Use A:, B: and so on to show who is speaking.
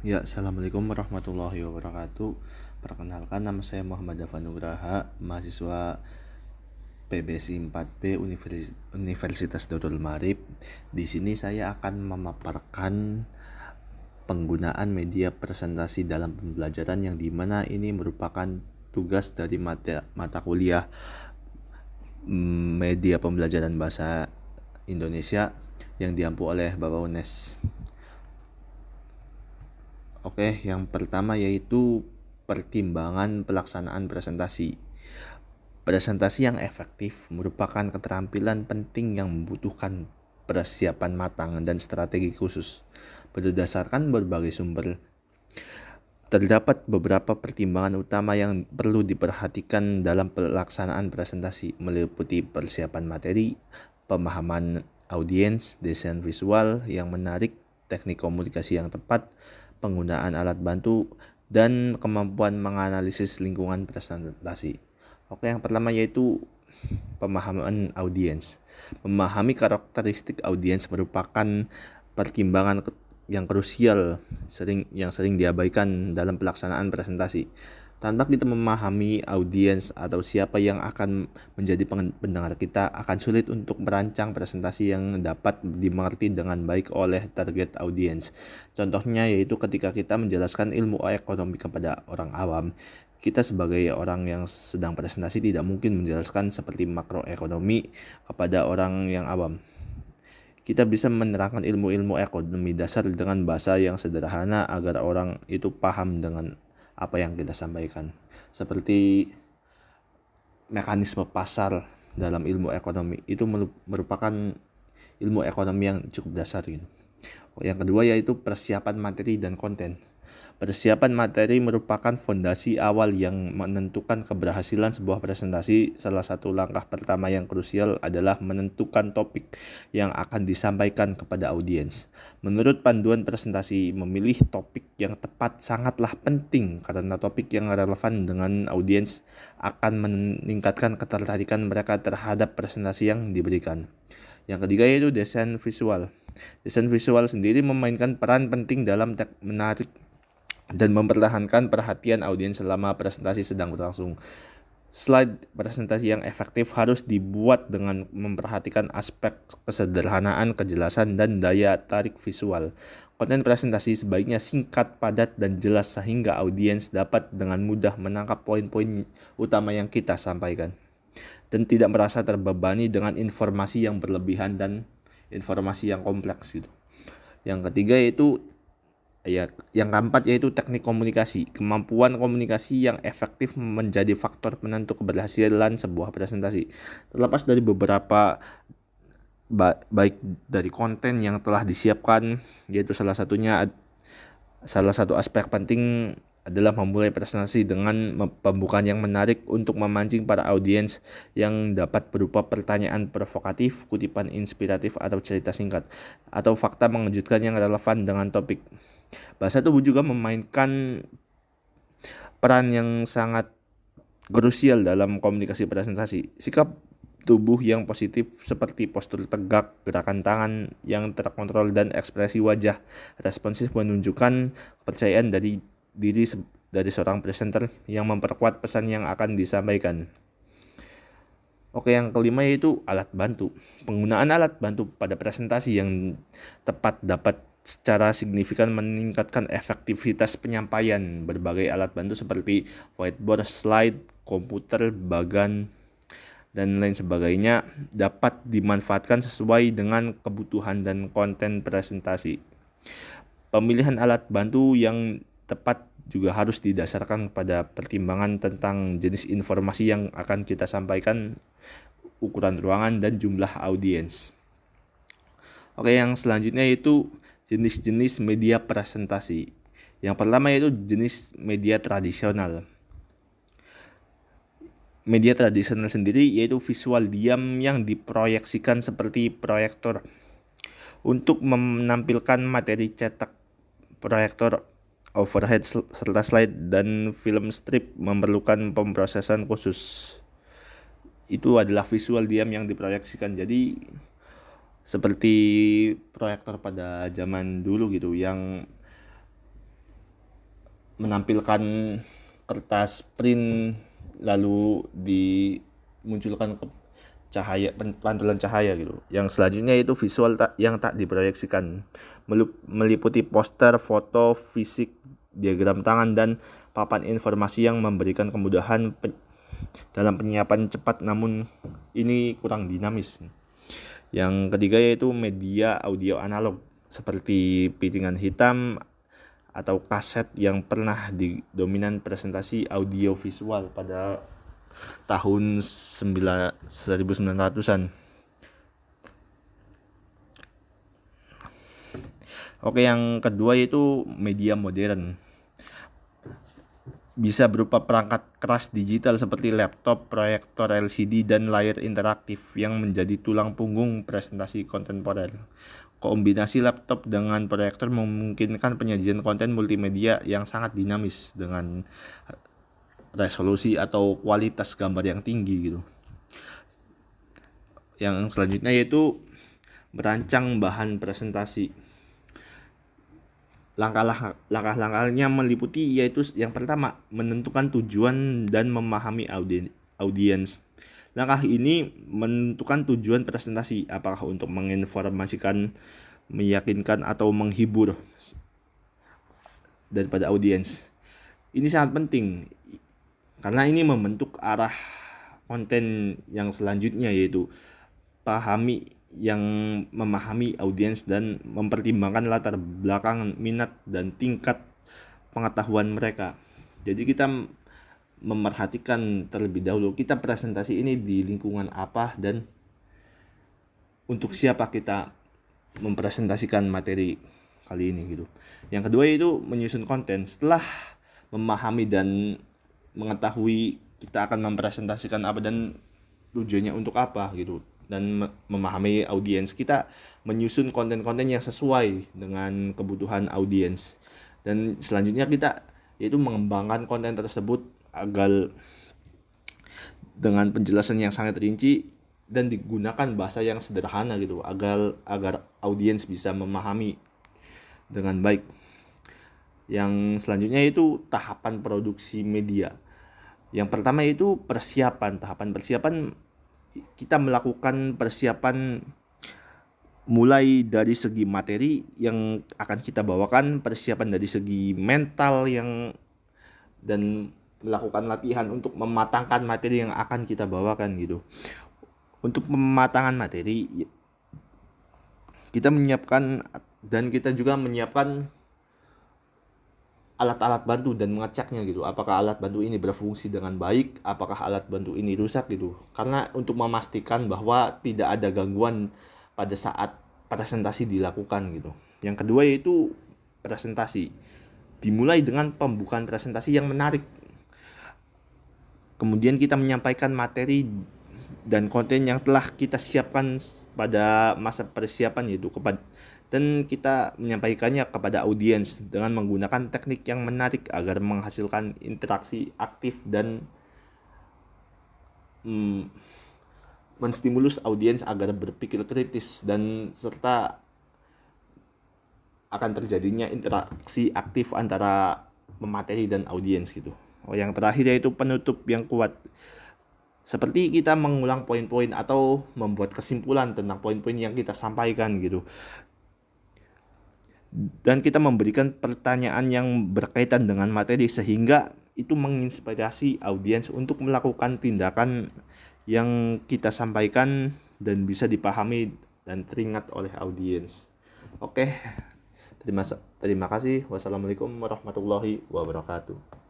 A: Ya, assalamualaikum warahmatullahi wabarakatuh. Perkenalkan, nama saya Muhammad Dava Nugraha, mahasiswa PBSI 4B Universitas Darul Maarif. Di sini saya akan memaparkan penggunaan media presentasi dalam pembelajaran, yang dimana ini merupakan tugas dari mata kuliah media pembelajaran bahasa Indonesia yang diampu oleh Bapak UNES. Oke, yang pertama yaitu pertimbangan pelaksanaan presentasi. Presentasi yang efektif merupakan keterampilan penting yang membutuhkan persiapan matang dan strategi khusus. Berdasarkan berbagai sumber, terdapat beberapa pertimbangan utama yang perlu diperhatikan dalam pelaksanaan presentasi, meliputi persiapan materi, pemahaman audiens, desain visual yang menarik, teknik komunikasi yang tepat, penggunaan alat bantu, dan kemampuan menganalisis lingkungan presentasi. Oke, yang pertama yaitu pemahaman audiens. Memahami karakteristik audiens merupakan pertimbangan yang krusial yang sering diabaikan dalam pelaksanaan presentasi. Tanpa kita memahami audiens atau siapa yang akan menjadi pendengar kita, akan sulit untuk merancang presentasi yang dapat dimengerti dengan baik oleh target audiens. Contohnya yaitu ketika kita menjelaskan ilmu ekonomi kepada orang awam, kita sebagai orang yang sedang presentasi tidak mungkin menjelaskan seperti makroekonomi kepada orang yang awam. Kita bisa menerangkan ilmu-ilmu ekonomi dasar dengan bahasa yang sederhana agar orang itu paham dengan apa yang kita sampaikan. Seperti mekanisme pasar dalam ilmu ekonomi, itu merupakan ilmu ekonomi yang cukup dasar gitu. Yang kedua yaitu persiapan materi dan konten. Persiapan materi merupakan fondasi awal yang menentukan keberhasilan sebuah presentasi. Salah satu langkah pertama yang krusial adalah menentukan topik yang akan disampaikan kepada audiens. Menurut panduan presentasi, memilih topik yang tepat sangatlah penting karena topik yang relevan dengan audiens akan meningkatkan ketertarikan mereka terhadap presentasi yang diberikan. Yang ketiga yaitu desain visual. Desain visual sendiri memainkan peran penting dalam menarik dan mempertahankan perhatian audiens selama presentasi sedang berlangsung. Slide presentasi yang efektif harus dibuat dengan memperhatikan aspek kesederhanaan, kejelasan, dan daya tarik visual. Konten presentasi sebaiknya singkat, padat, dan jelas sehingga audiens dapat dengan mudah menangkap poin-poin utama yang kita sampaikan dan tidak merasa terbebani dengan informasi yang berlebihan dan informasi yang kompleks gitu. Yang ketiga yaitu yang keempat yaitu teknik komunikasi. Kemampuan komunikasi yang efektif menjadi faktor penentu keberhasilan sebuah presentasi. Terlepas dari beberapa baik dari konten yang telah disiapkan, yaitu salah satu aspek penting adalah memulai presentasi dengan pembukaan yang menarik untuk memancing para audiens, yang dapat berupa pertanyaan provokatif, kutipan inspiratif, atau cerita singkat, atau fakta mengejutkan yang relevan dengan topik. Bahasa tubuh juga memainkan peran yang sangat krusial dalam komunikasi presentasi. Sikap tubuh yang positif seperti postur tegak, gerakan tangan yang terkontrol, dan ekspresi wajah responsif menunjukkan kepercayaan dari diri dari seorang presenter yang memperkuat pesan yang akan disampaikan. Oke, yang kelima yaitu alat bantu. Penggunaan alat bantu pada presentasi yang tepat dapat secara signifikan meningkatkan efektivitas penyampaian. Berbagai alat bantu seperti whiteboard, slide, komputer, bagan, dan lain sebagainya dapat dimanfaatkan sesuai dengan kebutuhan dan konten presentasi. Pemilihan alat bantu yang tepat juga harus didasarkan pada pertimbangan tentang jenis informasi yang akan kita sampaikan, ukuran ruangan, dan jumlah audiens. Oke, yang selanjutnya yaitu jenis-jenis media presentasi. Yang pertama yaitu jenis media tradisional. Media tradisional sendiri yaitu visual diam yang diproyeksikan seperti proyektor. Untuk menampilkan materi cetak, proyektor overhead serta slide dan film strip memerlukan pemrosesan khusus. Itu adalah visual diam yang diproyeksikan. Jadi seperti proyektor pada zaman dulu gitu, yang menampilkan kertas print lalu dimunculkan ke cahaya, pantulan cahaya gitu. Yang selanjutnya itu visual yang tak diproyeksikan, meliputi poster, foto, fisik, diagram tangan, dan papan informasi yang memberikan kemudahan dalam penyiapan cepat, namun ini kurang dinamis. Yang ketiga yaitu media audio analog seperti piringan hitam atau kaset yang pernah dominan presentasi audio visual pada tahun 1900-an. Oke, yang kedua yaitu media modern. Bisa berupa perangkat keras digital seperti laptop, proyektor LCD, dan layar interaktif yang menjadi tulang punggung presentasi kontemporer. Kombinasi laptop dengan proyektor memungkinkan penyajian konten multimedia yang sangat dinamis dengan resolusi atau kualitas gambar yang tinggi gitu. Yang selanjutnya yaitu merancang bahan presentasi. Langkah-langkahnya meliputi yaitu yang pertama, menentukan tujuan dan memahami audiens. Langkah ini menentukan tujuan presentasi, apakah untuk menginformasikan, meyakinkan, atau menghibur daripada audiens. Ini sangat penting karena ini membentuk arah konten yang selanjutnya, yaitu memahami audiens dan mempertimbangkan latar belakang, minat, dan tingkat pengetahuan mereka. Jadi kita memerhatikan terlebih dahulu kita presentasi ini di lingkungan apa dan untuk siapa kita mempresentasikan materi kali ini gitu. Yang kedua itu menyusun konten. Setelah memahami dan mengetahui kita akan mempresentasikan apa dan tujuannya untuk apa gitu, dan memahami audiens, kita menyusun konten-konten yang sesuai dengan kebutuhan audiens. Dan selanjutnya kita yaitu mengembangkan konten tersebut agar dengan penjelasan yang sangat rinci dan digunakan bahasa yang sederhana gitu, agar audiens bisa memahami dengan baik. Yang selanjutnya itu tahapan produksi media. Yang pertama itu persiapan. Tahapan persiapan, kita melakukan persiapan mulai dari segi materi yang akan kita bawakan, persiapan dari segi mental dan melakukan latihan untuk mematangkan materi yang akan kita bawakan gitu. Untuk pematangan materi, kita menyiapkan dan kita juga menyiapkan alat-alat bantu dan mengeceknya gitu. Apakah alat bantu ini berfungsi dengan baik, apakah alat bantu ini rusak gitu. Karena untuk memastikan bahwa tidak ada gangguan pada saat presentasi dilakukan gitu. Yang kedua yaitu presentasi. Dimulai dengan pembukaan presentasi yang menarik. Kemudian kita menyampaikan materi dan konten yang telah kita siapkan pada masa persiapan, yaitu dan kita menyampaikannya kepada audiens dengan menggunakan teknik yang menarik agar menghasilkan interaksi aktif dan menstimulus audiens agar berpikir kritis, dan serta akan terjadinya interaksi aktif antara pemateri dan audiens gitu. Yang terakhir yaitu penutup yang kuat. Seperti kita mengulang poin-poin atau membuat kesimpulan tentang poin-poin yang kita sampaikan gitu. Dan kita memberikan pertanyaan yang berkaitan dengan materi sehingga itu menginspirasi audiens untuk melakukan tindakan yang kita sampaikan dan bisa dipahami dan teringat oleh audiens. Oke, terima kasih. Wassalamualaikum warahmatullahi wabarakatuh.